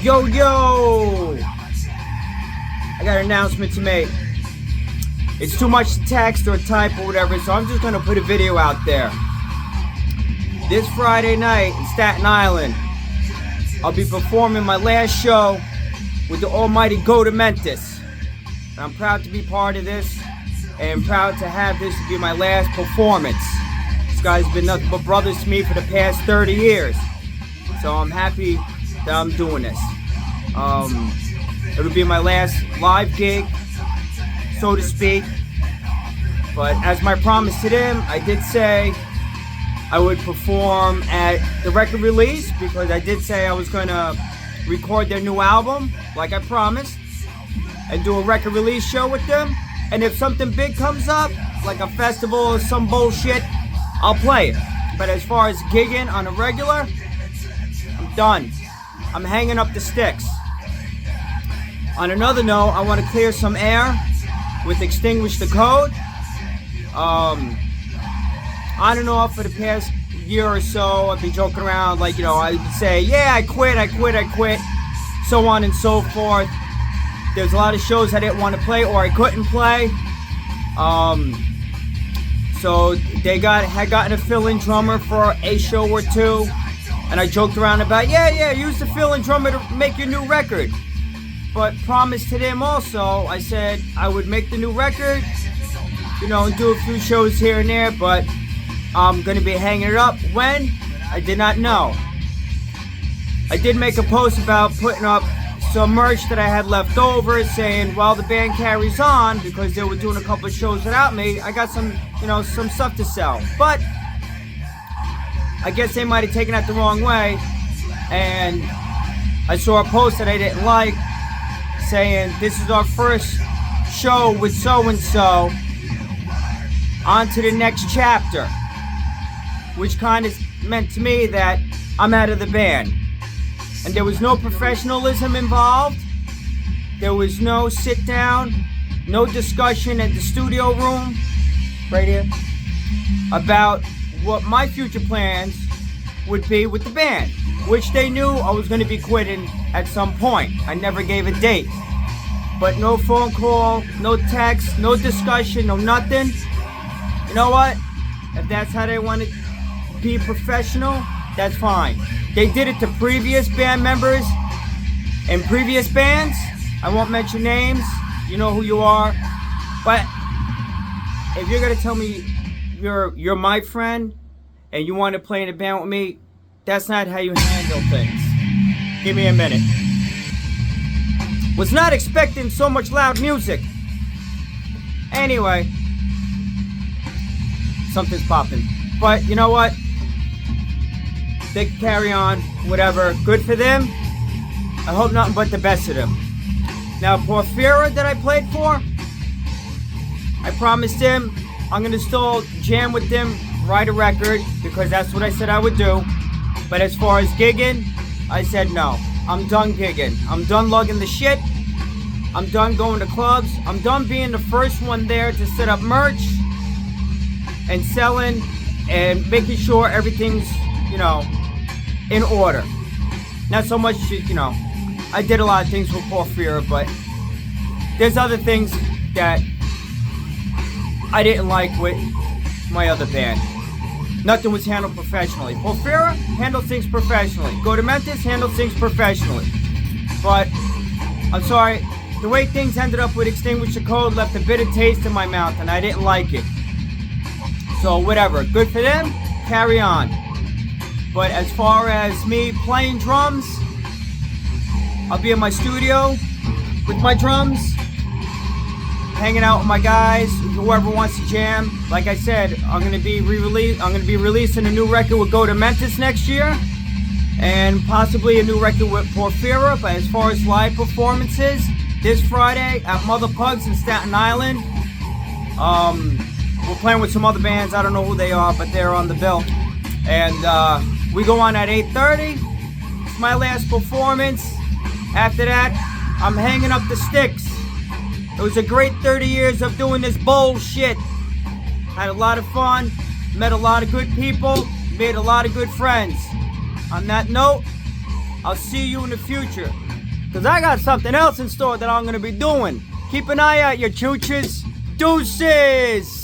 Yo, yo! I got an announcement to make. It's too much to text or type or whatever, so I'm just gonna put a video out there. This Friday night in Staten Island, I'll be performing my last show with the almighty Go to Mentis. And I'm proud to be part of this, and proud to have this to be my last performance. This guy's been nothing but brothers to me for the past 30 years. So I'm happy that I'm doing this. It'll be my last live gig, so to speak. But as my promise to them, I did say I would perform at the record release, because I did say I was gonna record their new album, like I promised, and do a record release show with them. And if something big comes up, like a festival or some bullshit, I'll play it. But as far as gigging on a regular, I'm done. I'm hanging up the sticks. On another note, I want to clear some air with Extinguish the Code. On and off for the past year or so, I've been joking around, like, you know, I would say, yeah, I quit, so on and so forth. There's a lot of shows I didn't want to play or I couldn't play. So they had gotten a fill-in drummer for a show or two. And I joked around about, yeah, use the fill-in drummer to make your new record. But promised to them also, I said I would make the new record, you know, and do a few shows here and there, but I'm going to be hanging it up. When? I did not know. I did make a post about putting up some merch that I had left over, saying while the band carries on, because they were doing a couple of shows without me, I got some, you know, some stuff to sell. But I guess they might have taken that the wrong way, and I saw a post that I didn't like saying, this is our first show with so-and-so, on to the next chapter, which kind of meant to me that I'm out of the band. And there was no professionalism involved. There was no sit down, no discussion at the studio room, right here, about what my future plans would be with the band, which they knew I was going to be quitting at some point. I never gave a date. But no phone call, no text, no discussion, no nothing. You know what? If that's how they want to be professional, that's fine. They did it to previous band members in previous bands. I won't mention names. You know who you are. But if you're going to tell me you're my friend and you want to play in a band with me, that's not how you handle things. Give me a minute. Was not expecting so much loud music. Anyway, something's popping. But you know what? They can carry on, whatever. Good for them. I hope nothing but the best of them. Now, Porphyra that I played for, I promised him I'm going to still jam with them, write a record, because that's what I said I would do. But as far as gigging, I said no. I'm done gigging. I'm done lugging the shit. I'm done going to clubs. I'm done being the first one there to set up merch and selling and making sure everything's, you know, in order. Not so much, you know, I did a lot of things with Porphyra, but there's other things that I didn't like with my other band. Nothing was handled professionally. Porphyra handled things professionally. Go to Mentis handled things professionally. But I'm sorry, the way things ended up with Extinguish the Code left a bitter taste in my mouth, and I didn't like it. So whatever, good for them, carry on. But as far as me playing drums, I'll be in my studio with my drums, hanging out with my guys, whoever wants to jam. Like I said, I'm gonna be releasing a new record with Go to Mentis next year, and possibly a new record with Porphyra. But as far as live performances, this Friday at Mother Pugs in Staten Island, we're playing with some other bands. I don't know who they are, but they're on the bill. And we go on at 8:30. It's my last performance. After that, I'm hanging up the sticks. It was a great 30 years of doing this bullshit. Had a lot of fun, met a lot of good people, made a lot of good friends. On that note, I'll see you in the future. because I got something else in store that I'm going to be doing. Keep an eye out, you chooches. Deuces!